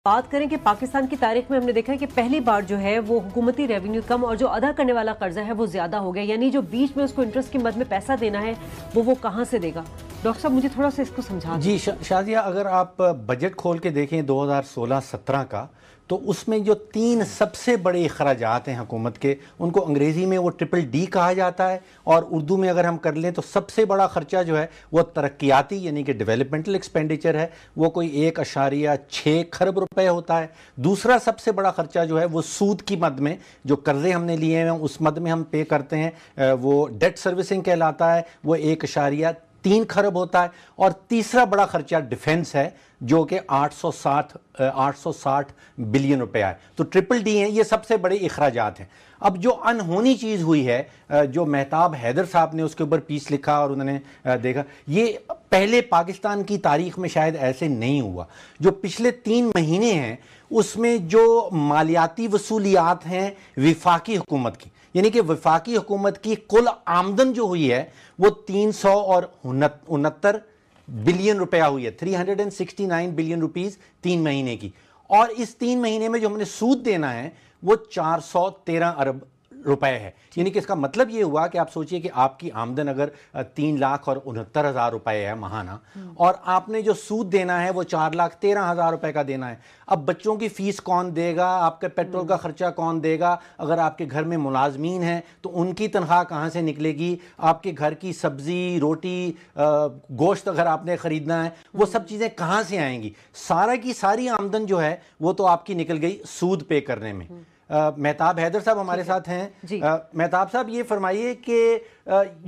बात करें कि पाकिस्तान की तारीख में हमने देखा है कि पहली बार जो है वो हुकूमती रेवेन्यू कम और जो अदा करने वाला कर्जा है वो ज्यादा हो गया, यानी जो बीच में उसको इंटरेस्ट की मद में पैसा देना है वो कहाँ से देगा? डॉक्टर साहब मुझे थोड़ा सा इसको समझा जी शादिया, अगर आप बजट खोल के देखें 2016-17 का, तो उसमें जो 3 सबसे बड़े अखराजात हैं हुकूमत के, उनको अंग्रेज़ी में वो DDD कहा जाता है, और उर्दू में अगर हम कर लें तो सबसे बड़ा खर्चा जो है वो तरक्याती यानी कि डेवलपमेंटल एक्सपेंडिचर है, वो कोई 1.6 खरब रुपए होता है। दूसरा सबसे बड़ा खर्चा जो है वो सूद की मद में, जो कर्जे हमने लिए हैं उस मद में हम पे करते हैं, वो डेट सर्विसिंग कहलाता है, वो 1.3 खरब होता है। और तीसरा बड़ा खर्चा डिफेंस है जो कि 860 बिलियन रुपया है। तो DDD हैं, ये सबसे बड़े अखराजात हैं। अब जो अनहोनी चीज़ हुई है, जो मेहताब हैदर साहब ने उसके ऊपर पीस लिखा और उन्होंने देखा, ये पहले पाकिस्तान की तारीख में शायद ऐसे नहीं हुआ। जो पिछले 3 महीने हैं उसमें जो मालियाती वसूलियात हैं विफाकी हुकूमत की, यानी कि वफाकी हुकूमत की कुल आमदन जो हुई है वो 369 बिलियन रुपया हुई है, 369 बिलियन रुपीस 3 महीने की। और इस 3 महीने में जो हमने सूद देना है वो 413 अरब रुपए है। यानी कि इसका मतलब ये हुआ कि आप सोचिए कि आपकी आमदन अगर 3,69,000 रुपए है माहाना, और आपने जो सूद देना है वो 4,13,000 रुपए का देना है। अब बच्चों की फीस कौन देगा, आपके पेट्रोल का खर्चा कौन देगा, अगर आपके घर में मुलाजमीन हैं तो उनकी तनख्वाह कहाँ से निकलेगी, आपके घर की सब्जी रोटी गोश्त अगर आपने खरीदना है वो सब चीज़ें कहाँ से आएंगी? सारा की सारी आमदन जो है वो तो आपकी निकल गई सूद पे करने में। मेहताब हैदर साहब हमारे साथ हैं। मेहताब साहब ये फरमाइए कि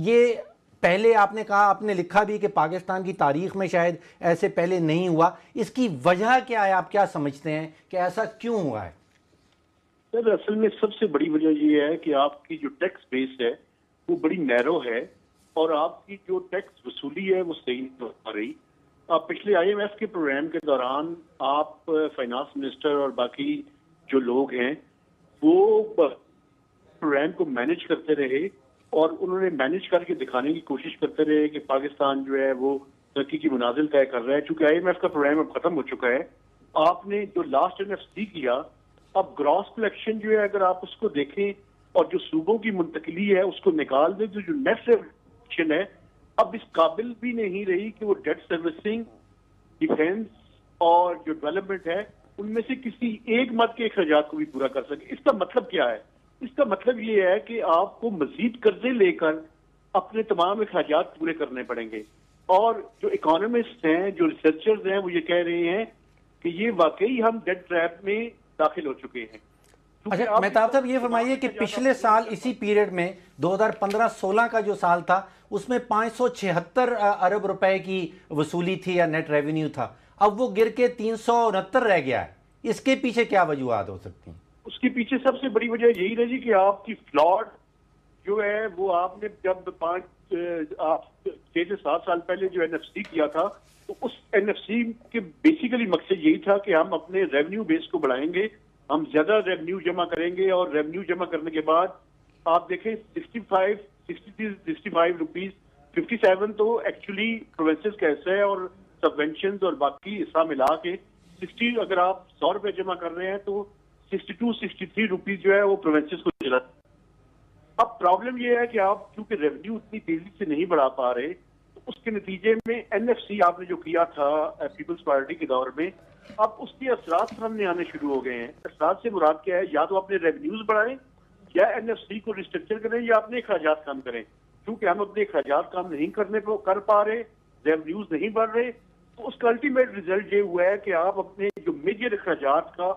ये पहले आपने कहा, आपने लिखा भी कि पाकिस्तान की तारीख में शायद ऐसे पहले नहीं हुआ, इसकी वजह क्या है? आप क्या समझते हैं कि ऐसा क्यों हुआ है? सर असल में सबसे बड़ी वजह ये है कि आपकी जो टैक्स बेस है वो बड़ी नैरो है, और आपकी जो टैक्स वसूली है वो सही नहीं हो पा रही। आप पिछले IMF के प्रोग्राम के दौरान आप फाइनेंस मिनिस्टर और बाकी जो लोग हैं वो प्रोग्राम को मैनेज करते रहे, और उन्होंने मैनेज करके दिखाने की कोशिश करते रहे कि पाकिस्तान जो है वो तरक्की की मुनाजिल तय कर रहा है। चूंकि IMF का प्रोग्राम अब खत्म हो चुका है, आपने जो लास्ट NFC किया, अब ग्रॉस कलेक्शन जो है अगर आप उसको देखें और जो सूबों की मुंतकली है उसको निकाल दें तो जो नेट कलेक्शन है अब इस काबिल भी नहीं रही कि वो डेट सर्विसिंग, डिफेंस और जो डेवलपमेंट है उनमें से किसी एक मद के अखराजात को भी पूरा कर सके। इसका मतलब क्या है? इसका मतलब ये है कि आपको मजीद कर्जे लेकर अपने तमाम अखराजात पूरे करने पड़ेंगे। और जो इकोनॉमिस्ट हैं, जो रिसर्चर्स हैं, वो ये कह रहे हैं कि ये वाकई हम डेट ट्रैप में दाखिल हो चुके हैं। अच्छा मेहताब साहब ये फरमाइए कि पिछले साल इसी पीरियड में 2015-16 का जो साल था उसमें 576 अरब रुपए की वसूली थी या नेट रेवेन्यू था, अब वो गिर के 369 रह गया है। इसके पीछे क्या वजूहात हो सकती हैं? उसके पीछे सबसे बड़ी वजह यही रही कि आपकी फ्लॉड जो है वो आपने जब 6 से 7 साल पहले जो NFC किया था, तो उस NFC के बेसिकली मकसद यही था कि हम अपने रेवेन्यू बेस को बढ़ाएंगे, हम ज्यादा रेवेन्यू जमा करेंगे, और रेवेन्यू जमा करने के बाद आप देखें 65 रुपीज 57 तो एक्चुअली प्रोविंसेस का हिस्सा है, और सबवेंशन और बाकी हिस्सा मिला के 60, अगर आप 100 रुपए जमा कर रहे हैं तो 62-63 रुपीज जो है वो प्रोविंसेस को चला। अब प्रॉब्लम ये है कि आप क्योंकि रेवेन्यू उतनी तेजी से नहीं बढ़ा पा रहे, तो उसके नतीजे में NFC आपने जो किया था पीपल्स पार्टी के दौर में, अब उसके असरात सामने आने शुरू हो गए हैं। असरात से मुराद क्या है? या तो अपने रेवेन्यूज बढ़ाएं, या NFC को रिस्ट्रक्चर करें, या अपने अखराजात कम करें। क्योंकि हम अपने अखराजात कम नहीं कर पा रहे, रेवेन्यूज नहीं बढ़ रहे, तो उसका अल्टीमेट रिजल्ट ये हुआ है कि आप अपने जो मेजर अखराजात का,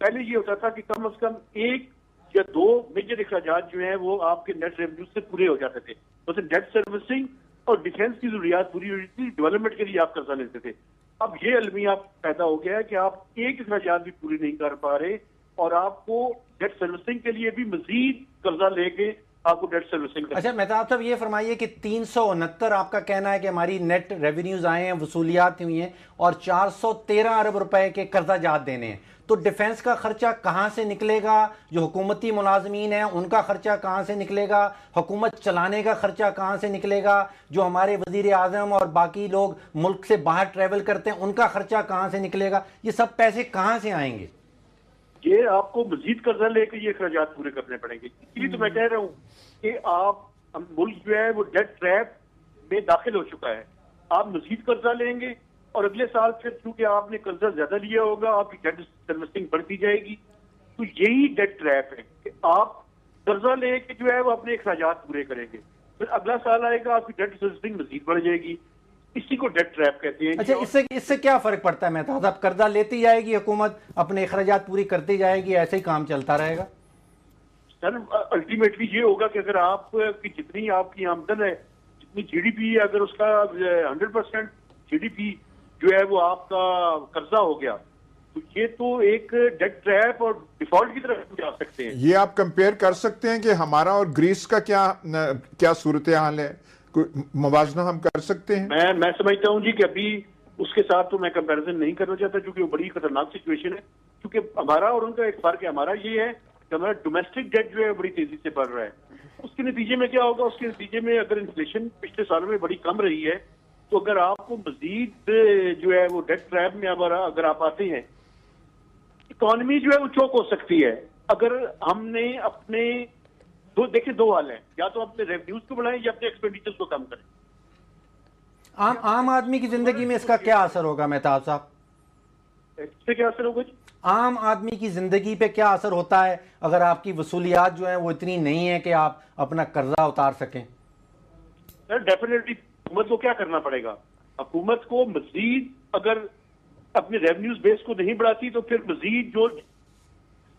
पहले ये होता था कि कम से कम 1 या 2 मेजर अखराजात जो है वो आपके नेट रेवेन्यू से पूरे हो जाते थे। तो डेट सर्विसिंग और डिफेंस की जरूरियात पूरी हो जाती थी, डेवलपमेंट के लिए आप कर्जा लेते थे। अब ये अलमिया पैदा हो गया है कि आप एक अखराजात भी पूरी नहीं कर पा रहे, और आपको डेट सर्विसिंग के लिए भी मजीद कर्जा लेके آپ کو ڈیٹ سروسنگ کا. اچھا مہتاب صاحب یہ فرمائیے کہ 369 آپ کا کہنا ہے کہ ہماری نیٹ ریونیوز آئے ہیں, وصولیات ہوئی ہیں, اور 413 ارب روپے کے قرضہ جات دینے ہیں, تو ڈیفنس کا خرچہ کہاں سے نکلے گا؟ جو حکومتی ملازمین ہیں ان کا خرچہ کہاں سے نکلے گا؟ حکومت چلانے کا خرچہ کہاں سے نکلے گا؟ جو ہمارے وزیر اعظم اور باقی لوگ ملک سے باہر ٹریول کرتے ہیں ان کا خرچہ کہاں سے نکلے گا؟ یہ سب پیسے کہاں سے آئیں گے؟ یہ آپ کو مزید قرضہ لے کے یہ اخراجات پورے کرنے پڑیں گے. اس لیے تو میں کہہ رہا ہوں کہ آپ ملک جو ہے وہ ڈیٹ ٹریپ میں داخل ہو چکا ہے. آپ مزید قرضہ لیں گے اور اگلے سال پھر چونکہ آپ نے قرضہ زیادہ لیا ہوگا آپ کی ڈیٹ سروسنگ بڑھتی جائے گی. تو یہی ڈیٹ ٹریپ ہے کہ آپ قرضہ لے کے جو ہے وہ اپنے اخراجات پورے کریں گے, پھر اگلا سال آئے گا آپ کی ڈیٹ سروسنگ مزید بڑھ جائے گی. اسی کو ڈیٹ ٹریپ کہتے ہیں. اچھا اس سے کیا فرق پڑتا ہے مہتاب صاحب؟ قرضہ لیتی جائے گی حکومت, اپنے اخراجات پوری کرتی جائے گی, ایسے ہی کام چلتا رہے گا؟ سر الٹیمیٹلی یہ ہوگا کہ اگر آپ کی جتنی آپ کی آمدن ہے, جتنی جی ڈی پی ہے, اگر اس کا 100% جی ڈی پی جو ہے وہ آپ کا قرضہ ہو گیا تو یہ تو ایک ڈیٹ ٹریپ اور ڈیفالٹ کی طرف جا سکتے ہیں. یہ آپ کمپیئر کر سکتے ہیں کہ ہمارا اور گریس کا کیا صورتحال ہے؟ کوئی موازنہ ہم کر سکتے ہیں؟ میں سمجھتا ہوں جی کہ ابھی اس کے ساتھ تو میں کمپیریزن نہیں کرنا چاہتا کیونکہ وہ بڑی خطرناک سچویشن ہے. کیونکہ ہمارا اور ان کا ایک فرق ہے. ہمارا یہ ہے کہ ہمارا ڈومیسٹک ڈیٹ جو ہے بڑی تیزی سے بڑھ رہا ہے. اس کے نتیجے میں کیا ہوگا؟ اس کے نتیجے میں اگر انفلیشن پچھلے سالوں میں بڑی کم رہی ہے تو اگر آپ کو مزید جو ہے وہ ڈیٹ ٹریپ میں اگر آپ آتے ہیں, اکانومی جو ہے وہ چوک ہو سکتی ہے. اگر ہم نے اپنے دیکھیں دو حال ہیں, یا تو اپنے ریونیوز کو بڑھائیں یا اپنے ایکسپینڈیچر کو کم کریں. عام آدمی کی زندگی میں اس کا کیا اثر ہوگا مہتاب صاحب؟ اس سے کیا اثر ہوگا جی؟ عام آدمی کی زندگی پہ کیا اثر ہوتا ہے اگر آپ کی وصولیات جو ہیں وہ اتنی نہیں ہیں کہ آپ اپنا قرضہ اتار سکیں؟ سر ڈیفینیٹلی حکومت کو کیا کرنا پڑے گا؟ حکومت کو مزید اگر اپنے ریونیوز بیس کو نہیں بڑھاتی تو پھر مزید جو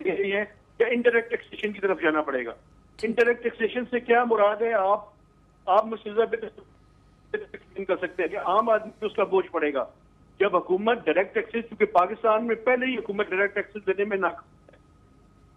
ہے یا انڈائریکٹ ٹیکسیشن کی طرف جانا پڑے گا. انڈائریکٹ ٹیکسیشن سے کیا مراد ہے؟ آپ مشرزہ کر سکتے ہیں کہ عام آدمی کو اس کا بوجھ پڑے گا. جب حکومت ڈائریکٹ ٹیکسز, کیونکہ پاکستان میں پہلے ہی حکومت ڈائریکٹ ٹیکسز دینے میں ناکام ہے,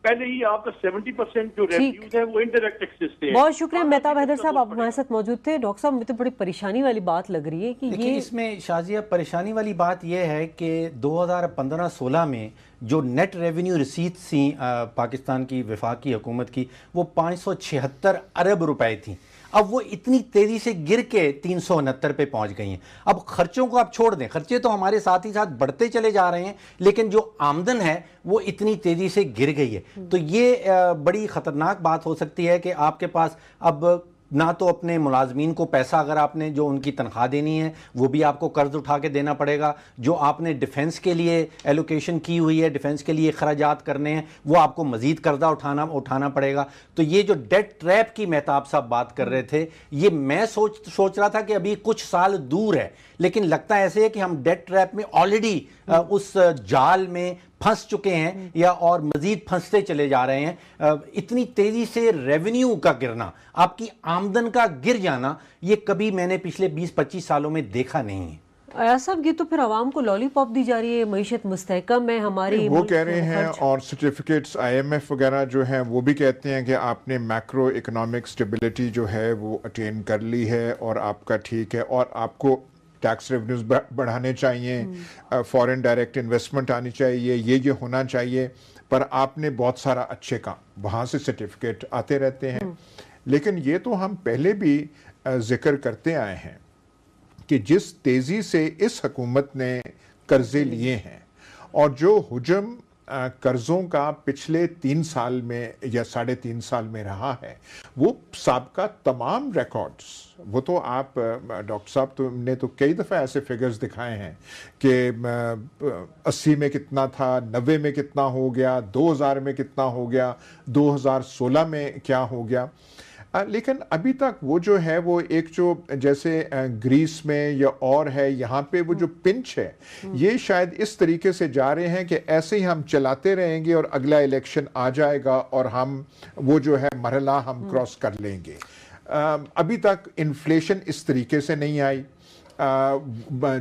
پہلے ہی آپ کا 70% جو ریونیوز ہے وہ انڈائریکٹ ٹیکسز سے. بہت شکریہ مہتاب حیدر صاحب, آپ ہمارے ساتھ موجود تھے. ڈاکٹر صاحب مجھے تو بڑی پریشانی والی بات لگ رہی ہے کہ یہ اس میں شازیہ پریشانی والی بات یہ ہے کہ 2015-16 میں جو نیٹ ریونیو رسیٹس تھیں پاکستان کی وفاقی حکومت کی وہ 576 ارب روپے تھیں. اب وہ اتنی تیزی سے گر کے 369 پہ پہنچ گئی ہیں. اب خرچوں کو آپ چھوڑ دیں, خرچے تو ہمارے ساتھ ہی ساتھ بڑھتے چلے جا رہے ہیں, لیکن جو آمدن ہے وہ اتنی تیزی سے گر گئی ہے. تو یہ بڑی خطرناک بات ہو سکتی ہے کہ آپ کے پاس اب نہ تو اپنے ملازمین کو پیسہ اگر آپ نے جو ان کی تنخواہ دینی ہے وہ بھی آپ کو قرض اٹھا کے دینا پڑے گا, جو آپ نے ڈیفنس کے لیے ایلوکیشن کی ہوئی ہے, ڈیفنس کے لیے اخراجات کرنے ہیں, وہ آپ کو مزید قرضہ اٹھانا پڑے گا. تو یہ جو ڈیٹ ٹریپ کی مہتاب صاحب بات کر رہے تھے, یہ میں سوچ رہا تھا کہ ابھی کچھ سال دور ہے, لیکن لگتا ایسے ہے کہ ہم ڈیٹ ٹریپ میں آلریڈی اس جال میں پھنس چکے ہیں یا اور مزید پھنستے چلے جا رہے ہیں. اتنی تیزی سے ریونیو کا گرنا, آپ کی آمدن کا گر جانا, یہ کبھی میں نے پچھلے 20-25 سالوں میں دیکھا نہیں ہے. ایسا صاحب یہ تو پھر عوام کو لالی پاپ دی جا رہی ہے, معیشت مستحکم ہے ہماری, وہ کہہ رہے ہیں, اور سرٹیفکیٹس آئی ایم ایف وغیرہ جو ہیں وہ بھی کہتے ہیں کہ آپ نے میکرو اکنامک سٹیبلٹی جو ہے وہ اٹین کر لی ہے اور آپ کا ٹھیک ہے, اور آپ کو ٹیکس ریونیوز بڑھانے چاہیے, فورن ڈائریکٹ انویسٹمنٹ آنی چاہیے, یہ ہونا چاہیے, پر آپ نے بہت سارا اچھے کام, وہاں سے سرٹیفکیٹ آتے رہتے ہیں. لیکن یہ تو ہم پہلے بھی ذکر کرتے آئے ہیں کہ جس تیزی سے اس حکومت نے قرضے لیے ہیں اور جو حجم قرضوں کا پچھلے 3 سال میں یا 3.5 سال میں رہا ہے, وہ سابقہ تمام ریکارڈز, وہ تو آپ ڈاکٹر صاحب تو نے تو کئی دفعہ ایسے فگرز دکھائے ہیں کہ 80 میں کتنا تھا, 90 میں کتنا ہو گیا, 2000 میں کتنا ہو گیا, 2016 میں کیا ہو گیا. لیکن ابھی تک وہ جو ہے وہ ایک جو جیسے گریس میں یا اور ہے, یہاں پہ وہ جو پنچ ہے یہ شاید اس طریقے سے جا رہے ہیں کہ ایسے ہی ہم چلاتے رہیں گے اور اگلا الیکشن آ جائے گا اور ہم وہ جو ہے مرحلہ ہم کراس کر لیں گے. ابھی تک انفلیشن اس طریقے سے نہیں آئی,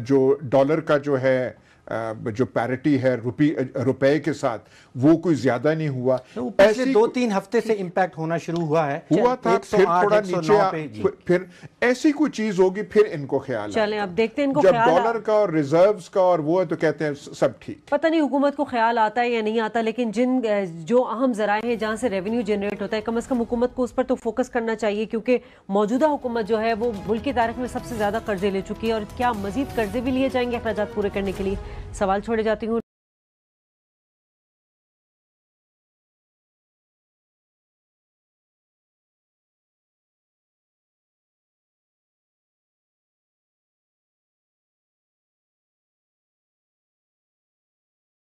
جو ڈالر کا جو ہے जो पैरिटी है रुपए के साथ वो कोई ज्यादा नहीं हुआ। तो पिछले 2-3 हफ्ते से इम्पैक्ट होना शुरू हुआ है, हुआ था, फिर 108, थोड़ा 109 पे नीचे, फिर ऐसी कोई चीज होगी, फिर इनको ख्याल चलें अब देखते हैं इनको जब ख्याल डॉलर का और रिजर्व्स का और वो है तो कहते हैं सब ठीक। पता नहीं हुकूमत को ख्याल आता है या नहीं आता, लेकिन जो अहम जराए हैं जहां से रेवेन्यू जनरेट होता है, कम से कम हुकूमत को उस पर तो फोकस करना चाहिए, क्योंकि मौजूदा हुकूमत जो है वो मुल्क की तारीख में सबसे ज्यादा कर्जे ले चुकी है और क्या मजीद कर्जे भी लिए जाएंगे अखराजात पूरे करने के लिए। सवाल छोड़े जाती हूँ।